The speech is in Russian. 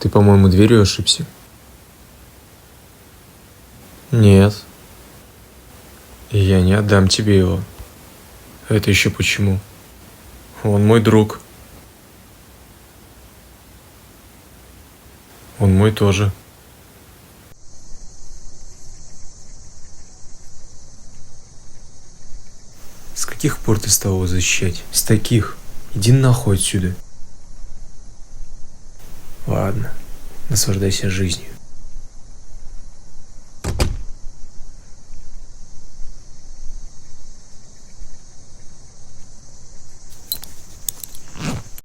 Ты, по-моему, дверью ошибся. Нет. И я не отдам тебе его. Это еще почему? Он мой друг. Он мой тоже. С каких пор ты стал его защищать? С таких. Иди нахуй отсюда. Ладно, наслаждайся жизнью.